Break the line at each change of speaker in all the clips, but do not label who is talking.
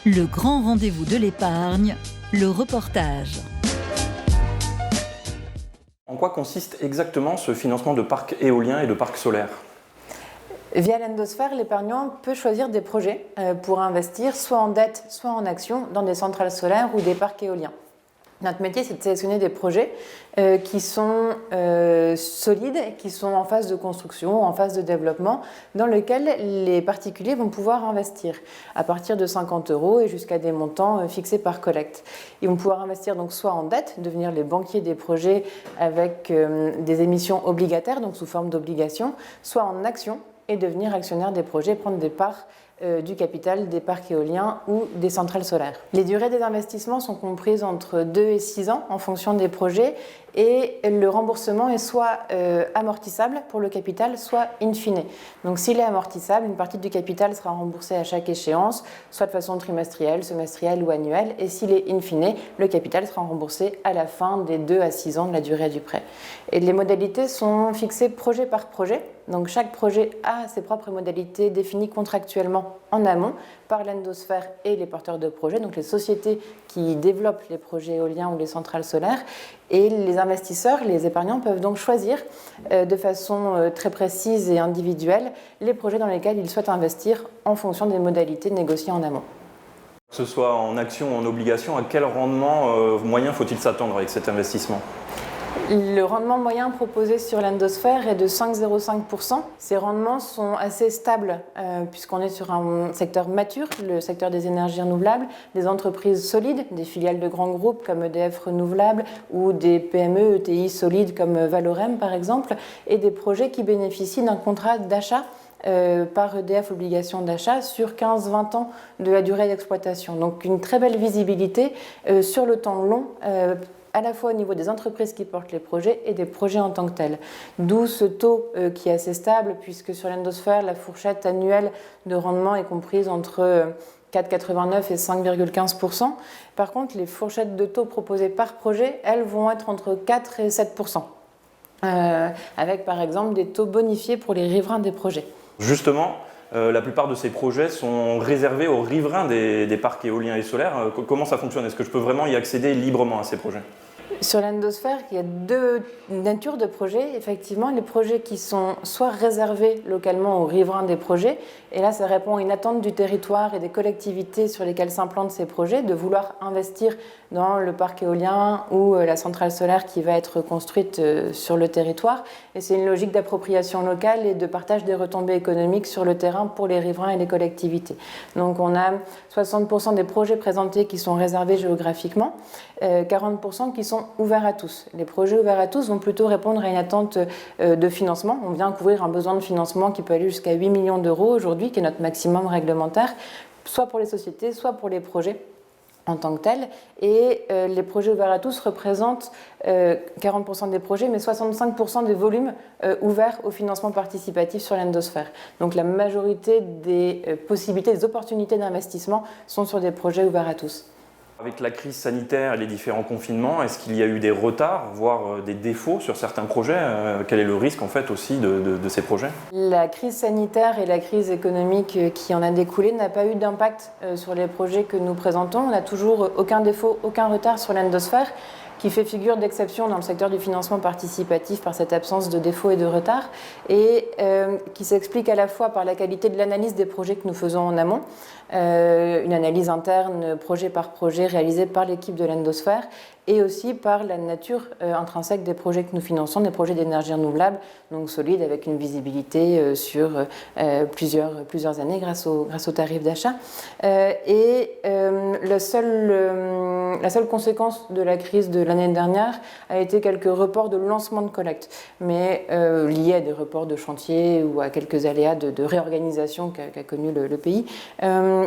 Le grand rendez-vous de l'épargne, le reportage.
En quoi consiste exactement ce financement de parcs éoliens et de parcs solaires ?
Via l'Endosphère, l'épargnant peut choisir des projets pour investir soit en dette, soit en actions dans des centrales solaires ou des parcs éoliens. Notre métier, c'est de sélectionner des projets qui sont solides, qui sont en phase de construction, en phase de développement, dans lesquels les particuliers vont pouvoir investir à partir de 50 € et jusqu'à des montants fixés par collecte. Ils vont pouvoir investir donc soit en dette, devenir les banquiers des projets avec des émissions obligataires, donc sous forme d'obligations, soit en actions et devenir actionnaire des projets, prendre des parts du capital des parcs éoliens ou des centrales solaires. Les durées des investissements sont comprises entre 2 et 6 ans en fonction des projets et le remboursement est soit amortissable pour le capital, soit in fine. Donc s'il est amortissable, une partie du capital sera remboursée à chaque échéance, soit de façon trimestrielle, semestrielle ou annuelle, et s'il est in fine, le capital sera remboursé à la fin des 2 à 6 ans de la durée du prêt. Et les modalités sont fixées projet par projet, donc chaque projet a ses propres modalités définies contractuellement en amont par l'Endosphère et les porteurs de projets, donc les sociétés qui développent les projets éoliens ou les centrales solaires. Et les investisseurs, les épargnants peuvent donc choisir de façon très précise et individuelle les projets dans lesquels ils souhaitent investir en fonction des modalités négociées en amont.
Que ce soit en action ou en obligation, à quel rendement moyen faut-il s'attendre avec cet investissement ?
Le rendement moyen proposé sur l'Endosphère est de 5,05%. Ces rendements sont assez stables puisqu'on est sur un secteur mature, le secteur des énergies renouvelables, des entreprises solides, des filiales de grands groupes comme EDF Renouvelables ou des PME, ETI solides comme Valorem par exemple, et des projets qui bénéficient d'un contrat d'achat par EDF obligation d'achat sur 15-20 ans de la durée d'exploitation. Donc une très belle visibilité sur le temps long à la fois au niveau des entreprises qui portent les projets et des projets en tant que tels. D'où ce taux qui est assez stable, puisque sur l'Endosphère, la fourchette annuelle de rendement est comprise entre 4,89 et 5,15%. Par contre, les fourchettes de taux proposées par projet, elles vont être entre 4 et 7%, avec par exemple des taux bonifiés pour les riverains des projets.
Justement, la plupart de ces projets sont réservés aux riverains des parcs éoliens et solaires. Comment ça fonctionne ? Est-ce que je peux vraiment y accéder librement à ces projets ?
Sur l'Endosphère, il y a 2 natures de projets. Effectivement, les projets qui sont soit réservés localement aux riverains des projets, et là ça répond à une attente du territoire et des collectivités sur lesquelles s'implantent ces projets, de vouloir investir dans le parc éolien ou la centrale solaire qui va être construite sur le territoire. Et c'est une logique d'appropriation locale et de partage des retombées économiques sur le terrain pour les riverains et les collectivités. Donc on a 60% des projets présentés qui sont réservés géographiquement, 40% qui sont ouverts à tous. Les projets ouverts à tous vont plutôt répondre à une attente de financement. On vient couvrir un besoin de financement qui peut aller jusqu'à 8 millions d'euros aujourd'hui, qui est notre maximum réglementaire, soit pour les sociétés, soit pour les projets en tant que tels. Et les projets ouverts à tous représentent 40% des projets, mais 65% des volumes ouverts au financement participatif sur l'Endosphère. Donc la majorité des possibilités, des opportunités d'investissement sont sur des projets ouverts à tous.
Avec la crise sanitaire et les différents confinements, est-ce qu'il y a eu des retards, voire des défauts sur certains projets ? Quel est le risque en fait aussi de ces projets ?
La crise sanitaire et la crise économique qui en a découlé n'a pas eu d'impact sur les projets que nous présentons. On n'a toujours aucun défaut, aucun retard sur l'Endosphère, qui fait figure d'exception dans le secteur du financement participatif par cette absence de défaut et de retard, et qui s'explique à la fois par la qualité de l'analyse des projets que nous faisons en amont, une analyse interne projet par projet réalisée par l'équipe de l'Endosphère, et aussi par la nature intrinsèque des projets que nous finançons, des projets d'énergie renouvelable, donc solides, avec une visibilité sur plusieurs années grâce au tarif d'achat. La seule conséquence de la crise de l'année dernière a été quelques reports de lancement de collecte, mais liés à des reports de chantier ou à quelques aléas de réorganisation qu'a connu le pays,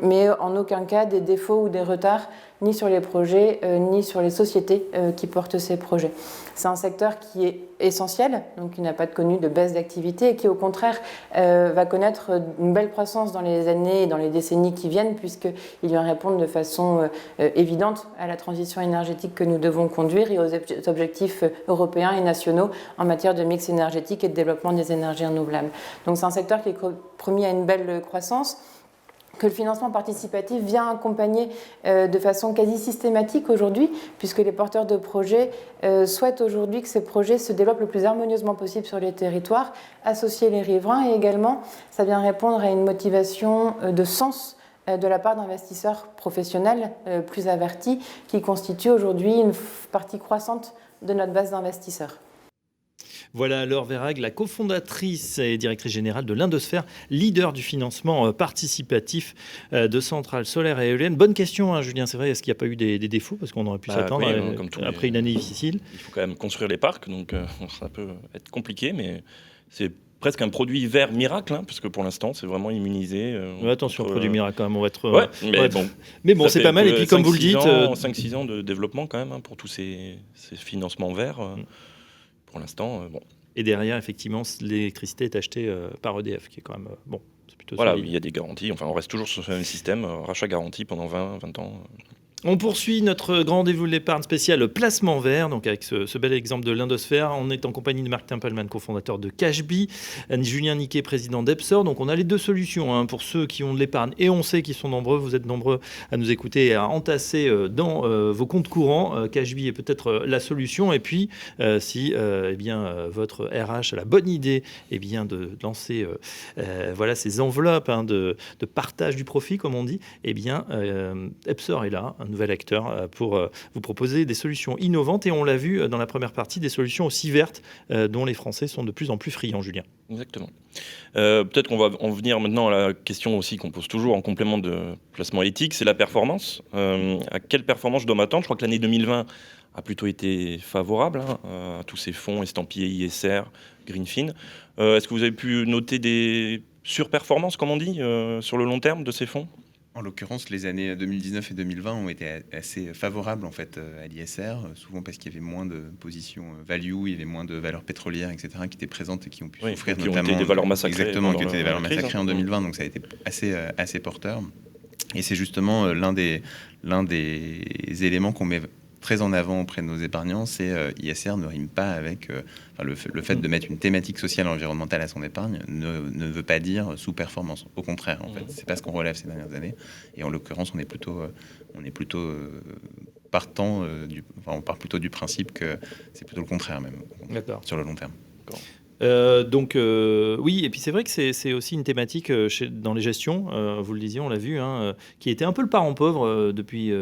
mais en aucun cas des défauts ou des retards ni sur les projets, ni sur les sociétés qui portent ces projets. C'est un secteur qui est essentiel, donc qui n'a pas connu de baisse d'activité et qui au contraire va connaître une belle croissance dans les années et dans les décennies qui viennent, puisqu'il vient répondre de façon évidente à la transition énergétique que nous devons conduire et aux objectifs européens et nationaux en matière de mix énergétique et de développement des énergies renouvelables. Donc c'est un secteur qui est promis à une belle croissance. que le financement participatif vient accompagner de façon quasi systématique aujourd'hui, puisque les porteurs de projets souhaitent aujourd'hui que ces projets se développent le plus harmonieusement possible sur les territoires, associer les riverains, et également ça vient répondre à une motivation de sens de la part d'investisseurs professionnels plus avertis qui constituent aujourd'hui une partie croissante de notre base d'investisseurs.
Voilà Laure Verhaeghe, la cofondatrice et directrice générale de l'Indosphère, leader du financement participatif de centrales solaires et éoliennes. Bonne question, hein, Julien, c'est vrai, est-ce qu'il n'y a pas eu des défauts? Parce qu'on aurait pu s'attendre après une année difficile.
Il faut quand même construire les parcs, donc ça peut être compliqué, mais c'est presque un produit vert miracle, hein, parce que pour l'instant, c'est vraiment immunisé.
Attention, produit miracle quand même, on va être...
mais
bon, c'est pas mal, et puis comme vous le dites...
5-6 ans de développement quand même, hein, pour tous ces financements verts. Pour l'instant, bon.
Et derrière, effectivement, l'électricité est achetée par EDF, qui est quand même bon. C'est plutôt
voilà,
solide.
il y a des garanties. Enfin, on reste toujours sur ce même système, rachat garanti pendant 20 ans.
On poursuit notre grand rendez-vous de l'épargne spécial placement vert, donc avec ce bel exemple de l'Indosphère. On est en compagnie de Marc Tempelman, cofondateur de Cashbee, Julien Niquet, président d'Epsor. Donc on a les deux solutions, hein, pour ceux qui ont de l'épargne, et on sait qu'ils sont nombreux. Vous êtes nombreux à nous écouter et à entasser dans vos comptes courants. Cashbee est peut-être la solution. Et puis si votre RH a la bonne idée de lancer ces enveloppes, hein, de partage du profit, comme on dit, Epsor est là, un nouvel acteur, pour vous proposer des solutions innovantes, et on l'a vu dans la première partie, des solutions aussi vertes dont les Français sont de plus en plus friands, Julien.
Exactement. Peut-être qu'on va en venir maintenant à la question aussi qu'on pose toujours en complément de placement éthique, c'est la performance. À quelle performance je dois m'attendre? Je crois que l'année 2020 a plutôt été favorable, hein, à tous ces fonds estampillés ISR, Greenfin. Est-ce que vous avez pu noter des surperformances, comme on dit, sur le long terme de ces fonds?
En l'occurrence, les années 2019 et 2020 ont été assez favorables en fait à l'ISR, souvent parce qu'il y avait moins de positions value, il y avait moins de valeurs pétrolières, etc., qui étaient présentes et qui ont pu souffrir,
qui
notamment
ont été des valeurs massacrées.
Exactement, qui étaient des valeurs massacrées en 2020, donc ça a été assez porteur. Et c'est justement l'un des éléments qu'on met très en avant auprès de nos épargnants, c'est ISR ne rime pas avec le fait de mettre une thématique sociale et environnementale à son épargne ne veut pas dire sous-performance. Au contraire, en fait, c'est pas ce qu'on relève ces dernières années. Et en l'occurrence, on est plutôt partant on part plutôt du principe que c'est plutôt le contraire même.
D'accord.
Sur le long terme.
Oui, et puis c'est vrai que c'est aussi une thématique dans les gestions, vous le disiez, on l'a vu, hein, qui était un peu le parent pauvre depuis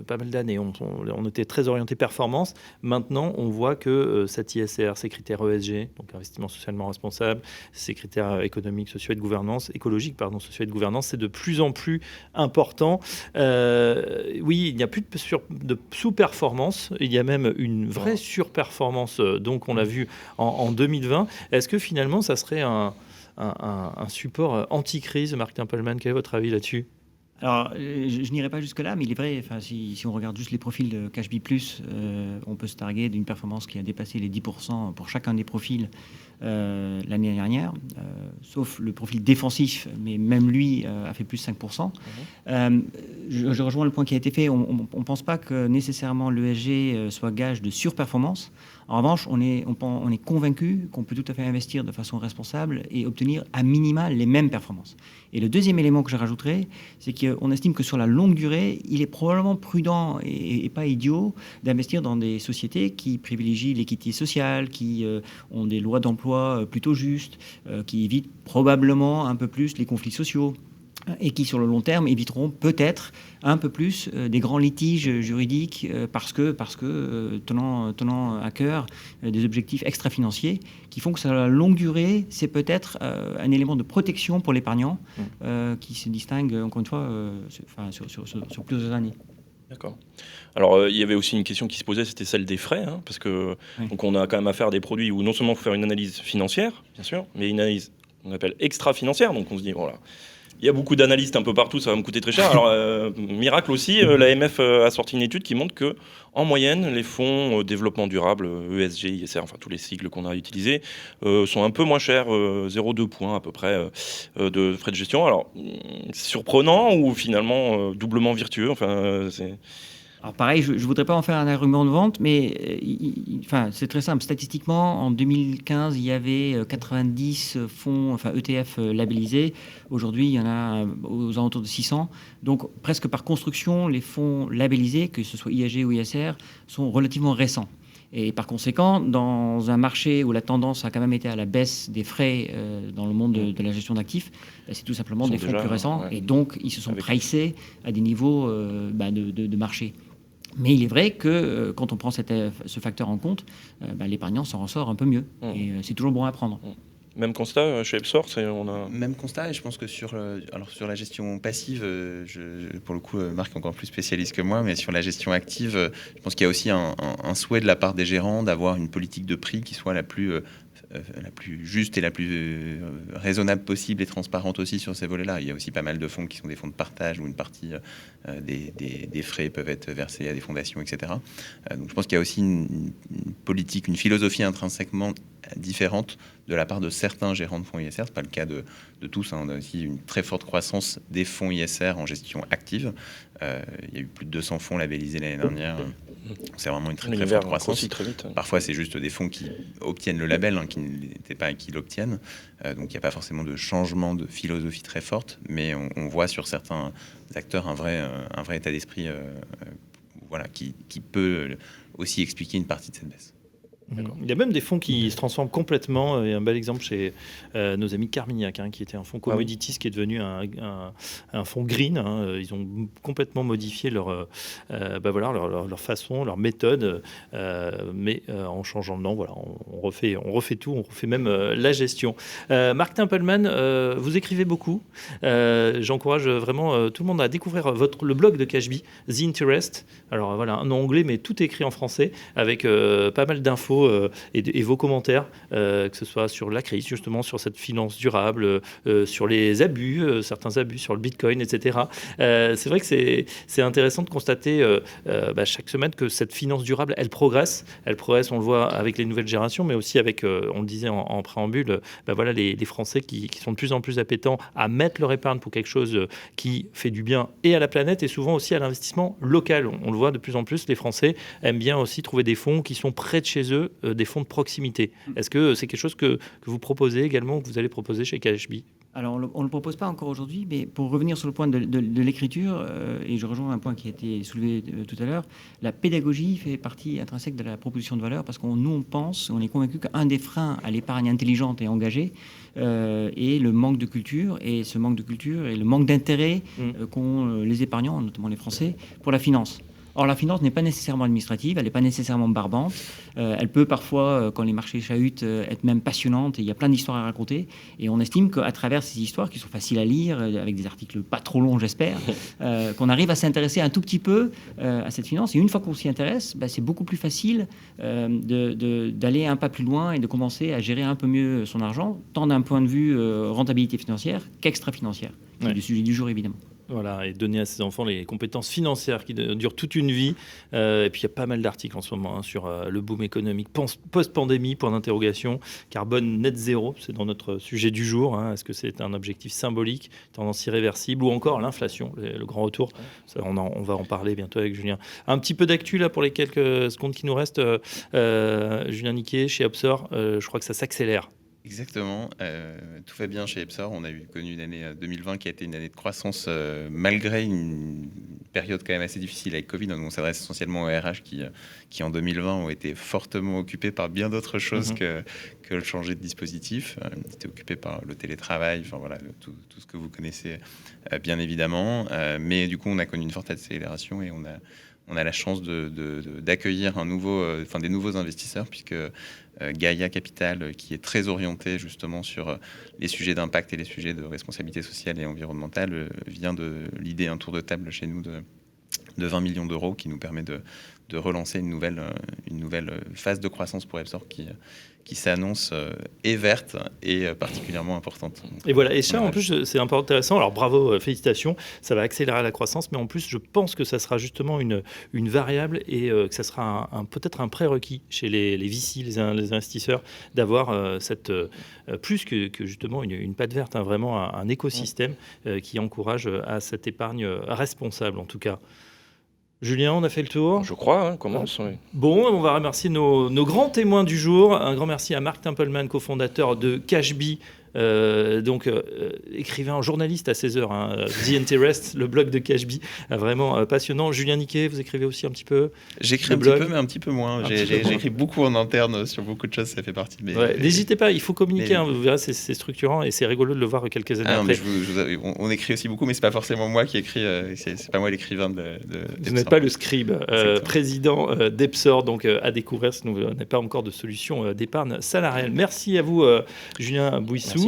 pas mal d'années. On était très orienté performance. Maintenant, on voit que cet ISR, ces critères ESG, donc investissement socialement responsable, ces critères économiques, sociaux et de gouvernance, sociaux et de gouvernance, c'est de plus en plus important. Oui, il n'y a plus de sous-performance, il y a même une vraie surperformance, donc on l'a vu en 2020. Est-ce que finalement, ça serait un support anti-crise, Marc Tempelman? Quel est votre avis là-dessus?
Alors, je n'irai pas jusque-là, mais il est vrai, si on regarde juste les profils de Cashbee+, on peut se targuer d'une performance qui a dépassé les 10% pour chacun des profils l'année dernière, sauf le profil défensif, mais même lui a fait plus 5%. Je rejoins le point qui a été fait, on ne pense pas que nécessairement l'ESG soit gage de surperformance. En revanche, on est convaincu qu'on peut tout à fait investir de façon responsable et obtenir à minima les mêmes performances. Et le deuxième élément que je rajouterai, c'est qu'on estime que sur la longue durée, il est probablement prudent et pas idiot d'investir dans des sociétés qui privilégient l'équité sociale, qui ont des lois d'emploi plutôt justes, qui évitent probablement un peu plus les conflits sociaux, et qui, sur le long terme, éviteront peut-être un peu plus des grands litiges juridiques parce que tenant à cœur des objectifs extra-financiers qui font que sur la longue durée, c'est peut-être un élément de protection pour l'épargnant qui se distingue, encore une fois, sur plusieurs années.
D'accord. Alors, il y avait aussi une question qui se posait, c'était celle des frais, hein, parce que donc on a quand même affaire à des produits où non seulement il faut faire une analyse financière, bien sûr, mais une analyse qu'on appelle extra-financière, donc on se dit, voilà. Il y a beaucoup d'analystes un peu partout, ça va me coûter très cher. Alors, miracle aussi, l'AMF a sorti une étude qui montre que, en moyenne, les fonds développement durable, ESG, ISR, enfin tous les sigles qu'on a utilisés, sont un peu moins chers, 0,2 points à peu près de frais de gestion. Alors, c'est surprenant ou finalement doublement vertueux. Enfin,
Alors pareil, je ne voudrais pas en faire un argument de vente, mais c'est très simple. Statistiquement, en 2015, il y avait 90 fonds, ETF labellisés. Aujourd'hui, il y en a aux alentours de 600. Donc presque par construction, les fonds labellisés, que ce soit IAG ou ISR, sont relativement récents. Et par conséquent, dans un marché où la tendance a quand même été à la baisse des frais dans le monde de la gestion d'actifs, c'est tout simplement des fonds plus récents. Ouais. Et donc, ils se sont pricés à des niveaux de marché. Mais il est vrai que quand on prend ce facteur en compte, l'épargnant s'en ressort un peu mieux. Et c'est toujours bon à prendre.
Même constat chez Epsor,
Même constat, et je pense que sur la gestion passive, pour le coup, Marc est encore plus spécialiste que moi, mais sur la gestion active, je pense qu'il y a aussi un souhait de la part des gérants d'avoir une politique de prix qui soit la plus juste et la plus raisonnable possible et transparente aussi sur ces volets-là. Il y a aussi pas mal de fonds qui sont des fonds de partage où une partie des frais peuvent être versés à des fondations, etc. Donc je pense qu'il y a aussi une politique, une philosophie intrinsèquement différente de la part de certains gérants de fonds ISR. Ce n'est pas le cas de tous. On a aussi une très forte croissance des fonds ISR en gestion active. Il y a eu plus de 200 fonds labellisés l'année dernière. C'est vraiment une très forte croissance.
Très vite.
Parfois, c'est juste des fonds qui obtiennent le label, qui n'étaient pas et qui l'obtiennent. Donc, il n'y a pas forcément de changement de philosophie très forte, mais on voit sur certains acteurs un vrai état d'esprit qui peut aussi expliquer une partie de cette baisse.
Il y a même des fonds qui se transforment complètement. Il y a un bel exemple chez nos amis Carmignac, qui était un fonds commodities qui est devenu un fonds green. Ils ont complètement modifié leur façon, leur méthode, mais en changeant le nom. Voilà, on refait tout, on refait même la gestion. Marc Tempelman, vous écrivez beaucoup. J'encourage vraiment tout le monde à découvrir le blog de Cashbee, The Interest. Alors voilà, un nom anglais, mais tout écrit en français avec pas mal d'infos et vos commentaires, que ce soit sur la crise, justement, sur cette finance durable, sur les abus, certains abus sur le Bitcoin, etc. C'est vrai que c'est intéressant de constater chaque semaine que cette finance durable, elle progresse. Elle progresse, on le voit avec les nouvelles générations, mais aussi avec, on le disait en préambule, les Français qui sont de plus en plus appétents à mettre leur épargne pour quelque chose qui fait du bien et à la planète et souvent aussi à l'investissement local. On le voit de plus en plus, les Français aiment bien aussi trouver des fonds qui sont près de chez eux, des fonds de proximité. Est-ce que c'est quelque chose que vous proposez également, que vous allez proposer chez Cashbee ?
Alors, on ne le propose pas encore aujourd'hui, mais pour revenir sur le point de l'écriture, et je rejoins un point qui a été soulevé tout à l'heure, la pédagogie fait partie intrinsèque de la proposition de valeur parce on pense, on est convaincu qu'un des freins à l'épargne intelligente et engagée est le manque de culture, et ce manque de culture et le manque d'intérêt qu'ont les épargnants, notamment les Français, pour la finance. Or, la finance n'est pas nécessairement administrative, elle n'est pas nécessairement barbante. Elle peut parfois, quand les marchés chahutent, être même passionnante. Et il y a plein d'histoires à raconter. Et on estime qu'à travers ces histoires, qui sont faciles à lire, avec des articles pas trop longs, j'espère, qu'on arrive à s'intéresser un tout petit peu à cette finance. Et une fois qu'on s'y intéresse, c'est beaucoup plus facile d'aller un pas plus loin et de commencer à gérer un peu mieux son argent, tant d'un point de vue rentabilité financière qu'extra-financière. C'est le sujet du jour, évidemment.
Voilà, et donner à ses enfants les compétences financières qui durent toute une vie. Et puis il y a pas mal d'articles en ce moment sur le boom économique post-pandémie, point d'interrogation. Carbone net zéro, c'est dans notre sujet du jour. Est-ce que c'est un objectif symbolique, tendance irréversible, ou encore l'inflation, le grand retour. Ça, on va en parler bientôt avec Julien. Un petit peu d'actu là pour les quelques secondes qui nous restent. Julien Niquet, chez Epsor, je crois que ça s'accélère.
Exactement, tout va bien chez Epsor. On a connu une année 2020 qui a été une année de croissance malgré une période quand même assez difficile avec Covid. Donc on s'adresse essentiellement aux RH qui en 2020 ont été fortement occupés par bien d'autres choses que le changer de dispositif. Ils étaient occupés par le télétravail, tout ce que vous connaissez bien évidemment. Mais du coup, on a connu une forte accélération et on a la chance d'accueillir des nouveaux investisseurs, puisque Gaïa Capital, qui est très orienté justement sur les sujets d'impact et les sujets de responsabilité sociale et environnementale, vient de l'idée un tour de table chez nous de 20 millions d'euros qui nous permet de relancer une nouvelle phase de croissance pour Epsor qui s'annonce et verte et particulièrement importante.
Et voilà, et ça en plus c'est un peu intéressant, alors bravo, félicitations, ça va accélérer la croissance, mais en plus je pense que ça sera justement une variable et que ça sera peut-être un prérequis chez les VC, les investisseurs, d'avoir cette plus que justement une patte verte, vraiment un écosystème qui encourage à cette épargne responsable en tout cas. Julien, on a fait le tour.
Je crois, hein, commence. Oui.
Bon, on va remercier nos grands témoins du jour. Un grand merci à Marc Tempelman, cofondateur de Cashbee, écrivain, journaliste à 16h, hein, The Interest, le blog de Cashbee, vraiment passionnant. Julien Niquet, vous écrivez aussi un petit peu?
J'écris un petit peu, mais un petit peu moins. J'écris beaucoup en interne sur beaucoup de choses, ça fait partie de mes...
N'hésitez pas, il faut communiquer, vous verrez, c'est structurant et c'est rigolo de le voir quelques années après.
On écrit aussi beaucoup, mais c'est pas forcément moi qui écris, c'est pas moi l'écrivain de
vous n'êtes pas le scribe, président d'Epsor, donc à découvrir si vous n'avez pas encore de solution d'épargne salariale. Merci à vous, Julien Bouissou.